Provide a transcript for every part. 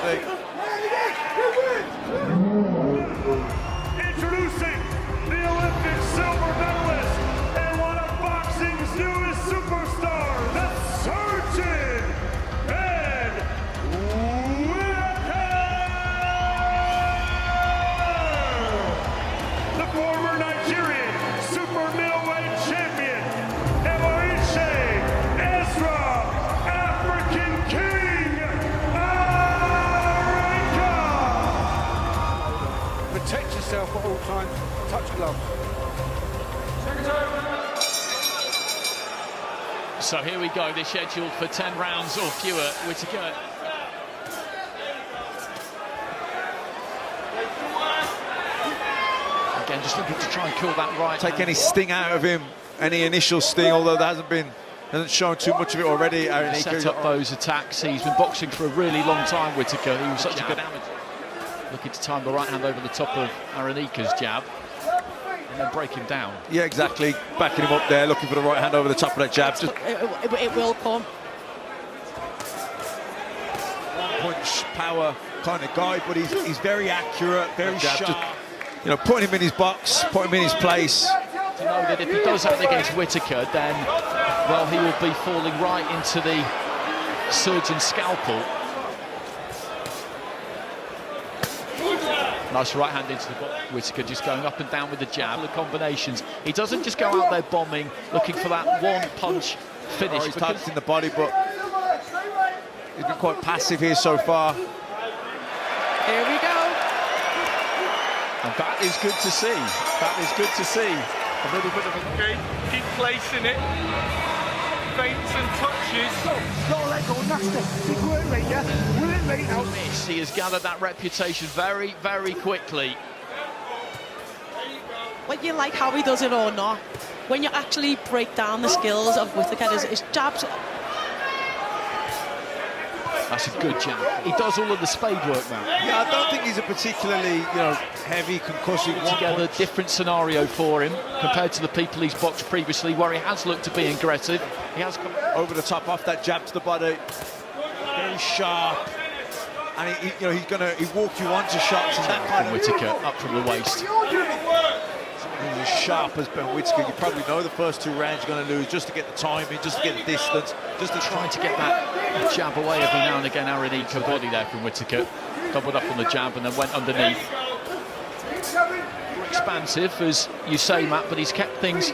body. Introducing the Olympic silver medalist and one of boxing's newest superstars, the Surgeon and Whittaker! The former Nigerian super middleweight champion, Ezra African King Arenyeka! Protect yourself at all times. Touch gloves. So here we go. They're scheduled for 10 rounds or fewer. Whittaker. Again, just looking to try and kill that right. Take any sting out of him, any initial sting, although there hasn't shown too much of it already. Set up those attacks. He's been boxing for a really long time, Whittaker. He was such a good amateur. Looking to time the right hand over the top of Arenyeka's jab and then break him down. Yeah, exactly. Backing him up there, looking for the right hand over the top of that jab. Just it will come. punch power kind of guy, but he's very accurate, very sharp. Just, you know, putting him in his box, putting him in his place. To know that if he does that against Whittaker, then, well, he will be falling right into the surgeon's scalpel. Nice right hand into the box. Whittaker just going up and down with the jab. The combinations. He doesn't just go out there bombing, looking for that one punch finish. He's targeting the body, but he's been quite passive here so far. Here we go. And that is good to see. That is good to see. A little bit of a... Okay, keep placing it. Feints and touches. Don't let go, nasty. Big work rate, yeah? Will it rate out? He has gathered that reputation very, very quickly. Whether you like how he does it or not, when you actually break down the skills of Whittaker, his jabs. That's a good jab. He does all of the spade work now. Yeah, I don't think he's a particularly, heavy, concussive Together, different scenario for him compared to the people he's boxed previously, where he has looked to be aggressive. He has come over the top, off that jab to the body, very sharp, and he'll walk you onto shots and that kind of. Whittaker up from the waist. He's as sharp as Ben Whittaker. You probably know the first 2 rounds you're going to lose just to get the timing, just to get the distance, just to trying to get that jab away every now and again. Arenyeka body there from Whittaker, doubled up on the jab and then went underneath. More expansive, as you say, Matt, but he's kept things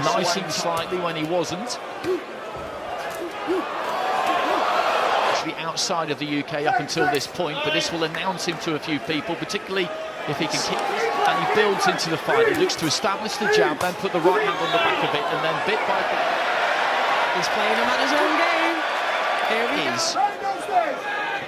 nice and slightly when he wasn't. Actually outside of the UK up until this point, but this will announce him to a few people, particularly if he can kick. And he builds into the fight. He looks to establish the jab, then put the right hand on the back of it, and then bit by bit. He's playing him at his own game. Here he is.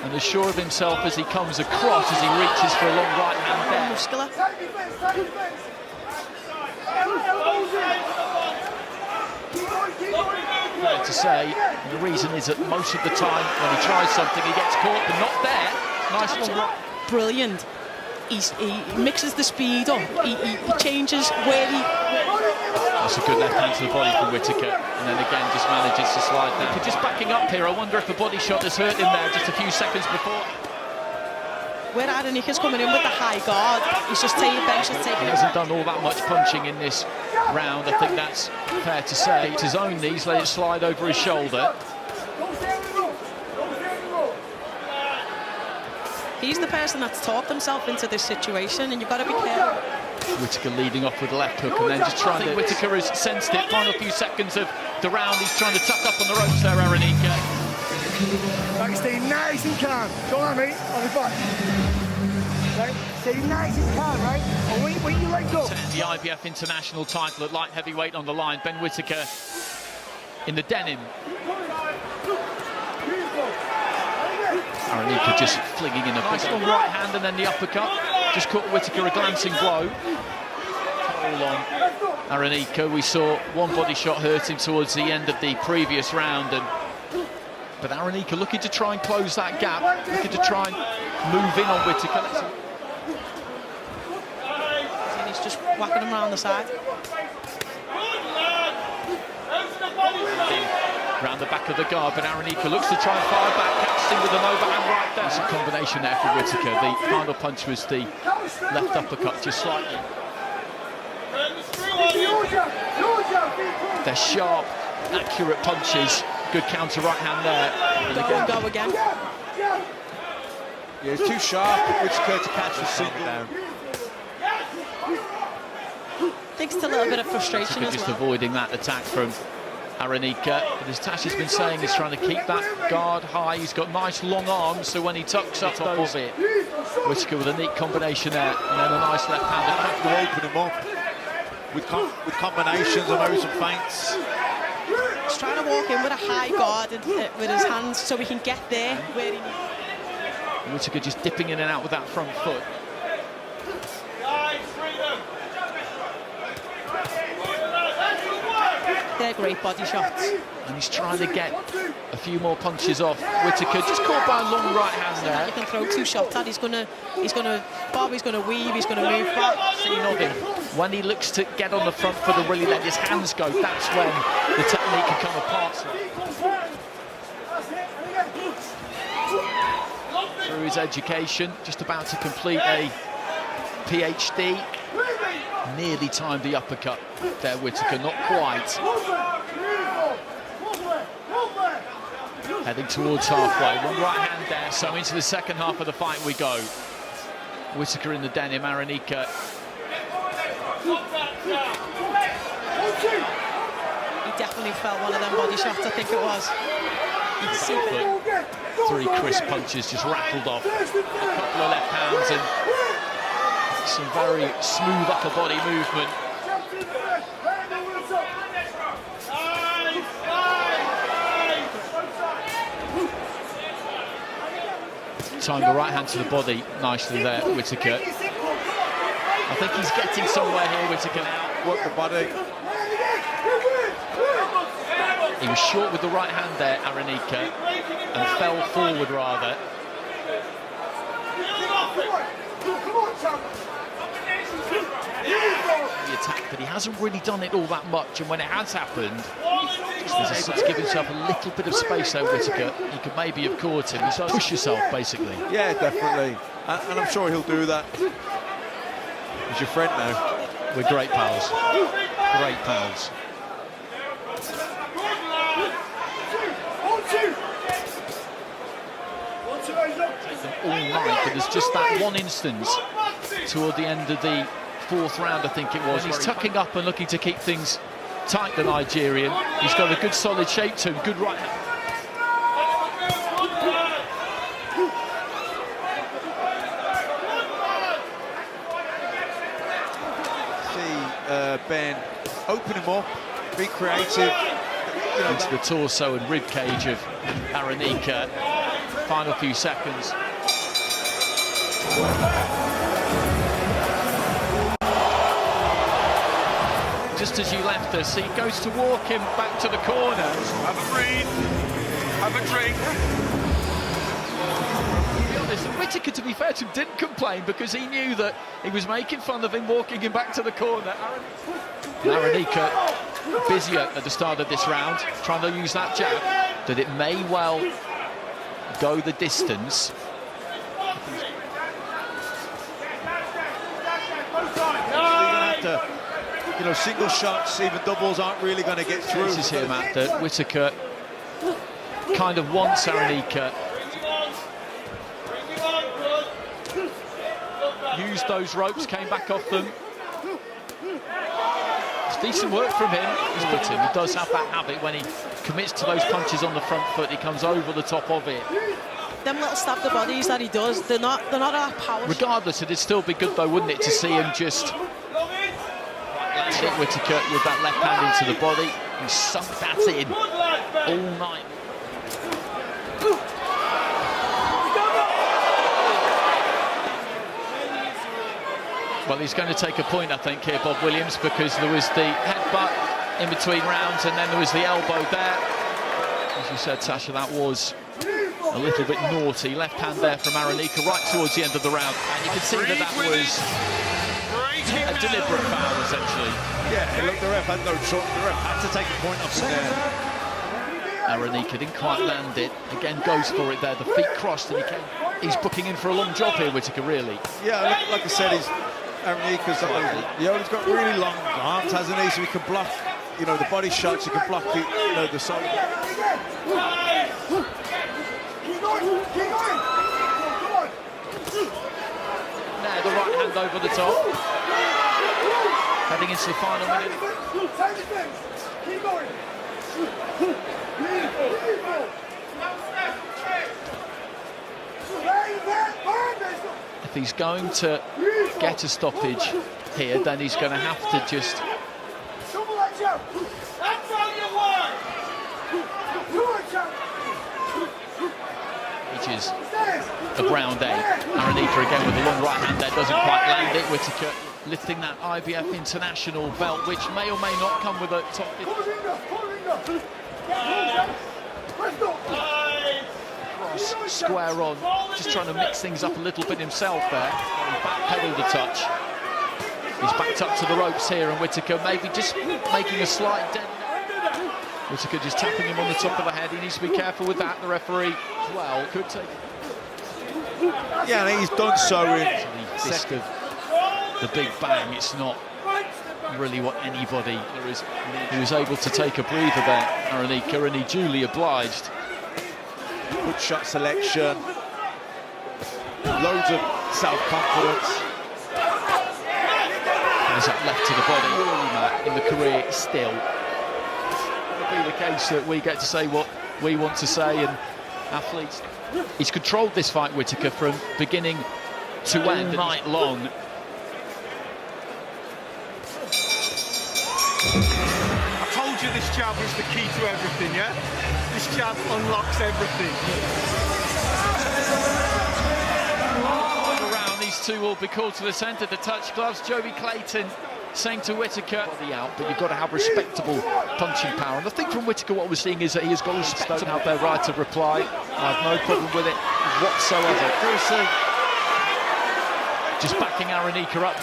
And as sure of himself as he comes across, as he reaches for a long right hand there. Muscular. Fair to say, and the reason is that most of the time when he tries something, he gets caught, but not there. Nice long right. Brilliant. He mixes the speed up. He changes where he. That's a good left hand to the body from Whittaker, and then again just manages to slide down. Just backing up here, I wonder if a body shot has hurt him there just a few seconds before. Where Arenyeka's coming in with the high guard, he's just taking benches, taking. He hasn't done all that much punching in this round. I think that's fair to say. His own knees, let it slide over his shoulder. He's the person that's talked himself into this situation, and you've got to be careful. Whittaker leading off with the left hook, and then just trying to... Whittaker has sensed it. Final few seconds of the round. He's trying to tuck up on the ropes there, Arenyeka. Right, stay nice and calm. Don't let me. I'll be back. Right, stay nice and calm, right? And when you let go. The IBF international title at light heavyweight on the line. Ben Whittaker in the denim. Arenyeka just flinging in a nice long right hand and then the uppercut. Just caught Whittaker a glancing blow. All on Arenyeka. We saw one body shot hurt him towards the end of the previous round, but Arenyeka looking to try and close that gap, looking to try and move in on Whittaker. And he's just whacking him around the side. Round the back of the guard, but Arenyeka looks to try and fire back. connecting with an overhand right there. It's a combination there for Whittaker. The final punch was the left uppercut, just slightly. They're sharp, accurate punches. Good counter right hand there. And again, Go again. Yeah, it's too sharp for Whittaker to catch the single down. I think it's a little bit of frustration as just well. avoiding that attack from Arenyeka. But as Tash has been saying, he's trying to keep that guard high. He's got nice long arms, so when he tucks up top of it, Whittaker with a neat combination there, and then a nice left hander. Have to open him up with combinations and maybe some feints. He's trying to walk in with a high guard and, with his hands so he can get there where he needs. Whittaker just dipping in and out with that front foot. They're great body shots. And he's trying to get a few more punches off. Whittaker just caught by a long right hand there. You can throw 2 shots at. Bobby's gonna weave, he's gonna move back. See nothing. When he looks to get on the front foot and really let his hands go, that's when the technique can come apart. Through his education, just about to complete a PhD. Nearly timed the uppercut there, Whittaker, not quite. Heading towards halfway, one right hand there, so into the second half of the fight we go. Whittaker in the denim, Arenyeka. He definitely felt one of them body shots, I think it was. You can see that. 3 crisp punches just rattled off. A couple of left hands and some very smooth upper body movement. Timed the right hand to the body nicely there, Whittaker. I think he's getting somewhere here, Whittaker now. Work the body. He was short with the right hand there, Arenyeka, and fell forward rather. The attack, but he hasn't really done it all that much, and when it has happened, just was able to give himself a little bit of space there, Whittaker. He could maybe have caught him. He's trying to push yourself, basically. Yeah, definitely. And I'm sure he'll do that. He's your friend now. We're great pals. Great pals. Take them all night, but there's just that one instance toward the end of the 4th round, I think it was. He's tucking up and looking to keep things tight, the Nigerian. He's got a good solid shape to him, good right hand. Ben, open him up, be creative. Into the torso and rib cage of Arenyeka. Final few seconds. Just as you left us, he goes to walk him back to the corner. Have a breathe. Have a drink. To be honest, Whittaker, to be fair to him, didn't complain because he knew that he was making fun of him, walking him back to the corner. Arenyeka busier at the start of this round, trying to use that jab, that it may well go the distance. You know, single shots, even doubles aren't really going to get through. This is here, Matt, that Whittaker kind of wants Arenyeka. Used those ropes, came back off them. It's decent work from him. He does have that habit when he commits to those punches on the front foot, he comes over the top of it. Them little stab the bodies that he does, they're not that power. Regardless, it'd still be good though, wouldn't it, to see him just hit Whittaker with that left hand into the body. He sunk that in all night. Well, he's going to take a point, I think, here, Bob Williams, because there was the headbutt in between rounds and then there was the elbow there. As you said, Tasha, that was a little bit naughty. Left hand there from Arenyeka right towards the end of the round. And you can see that that was a deliberate foul, essentially. Yeah, look, the ref had no choice. The ref had to take a point off him there. Arenyeka didn't quite land it. Again, goes for it there. The feet crossed, and he's booking in for a long job here, Whittaker, really. Yeah, like I said, Arenyeka's got really long arms, hasn't he? So he can block, you know, the body shots. He can block the, you know, the side. Keep going. Come on. Now the right hand over the top. Heading into the final minute. Keep going. If he's going to get a stoppage here, then he's going to have to just... Reaches a ground A. Arenyeka again with a long right hand there, doesn't quite land it. Whittaker lifting that IBF international belt, which may or may not come with a top 50. Cross, square on, just trying to mix things up a little bit himself there. He backpedaled a touch. He's backed up to the ropes here, and Whittaker maybe just making a slight dent. Whittaker just tapping him on the top of the head. He needs to be careful with that. The referee, well, could take. Yeah, and he's done so in the disc of the big bang. It's not really what anybody there is. He was able to take a breather there, Arenyeka, and he duly obliged. Good shot selection, loads of self-confidence. There's that left to the body, really, Matt, in the career still. It'll be the case that we get to say what we want to say, and athletes. He's controlled this fight, Whittaker, from beginning to end, night long. I told you this jab is the key to everything, yeah? This jab unlocks everything. Around, these two will be called to the centre. The touch gloves, Joey Clayton saying to Whittaker, body out, but you've got to have respectable punching power. And I think from Whittaker what we're seeing is that he has got respect. Don't have their right of reply. I have no problem with it whatsoever. Just backing Arenyeka up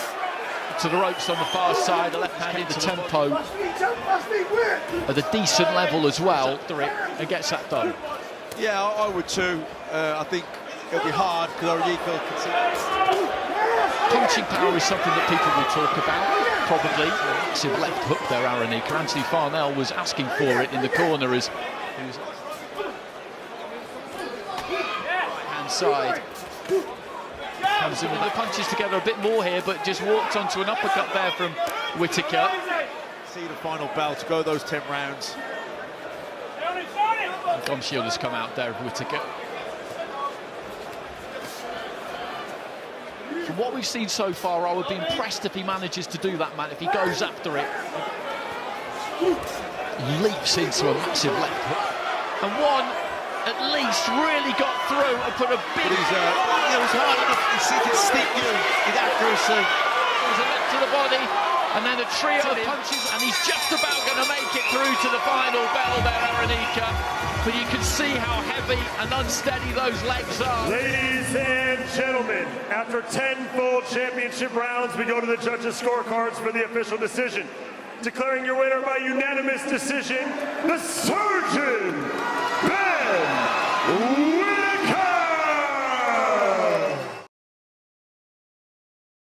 to the ropes on the far side, the left-handed, the tempo at a decent level as well, and gets that done. Yeah, I would too. I think it'll be hard because Arenyeka can see. Punching power is something that people will talk about, probably. Massive left hook there, Arenyeka. Anthony Farnell was asking for it in the corner as he was right-hand side. Comes in with the punches together a bit more here, but just walked onto an uppercut there from Whittaker. See the final bell to go those 10 rounds. Gum Shield has come out there of Whittaker. From what we've seen so far, I would be impressed if he manages to do that, man. If he goes after it, leaps into a massive left hook, and one at least really got through and put a big... But it was hard enough to see it stick you with accuracy. There was a left to the body, and then a trio of punches, and he's just about going to make it through to the final bell there, Arenyeka. But you can see how heavy and unsteady those legs are. Ladies and gentlemen, after 10 full championship rounds, we go to the judges' scorecards for the official decision. Declaring your winner by unanimous decision, the Surgeon, Ben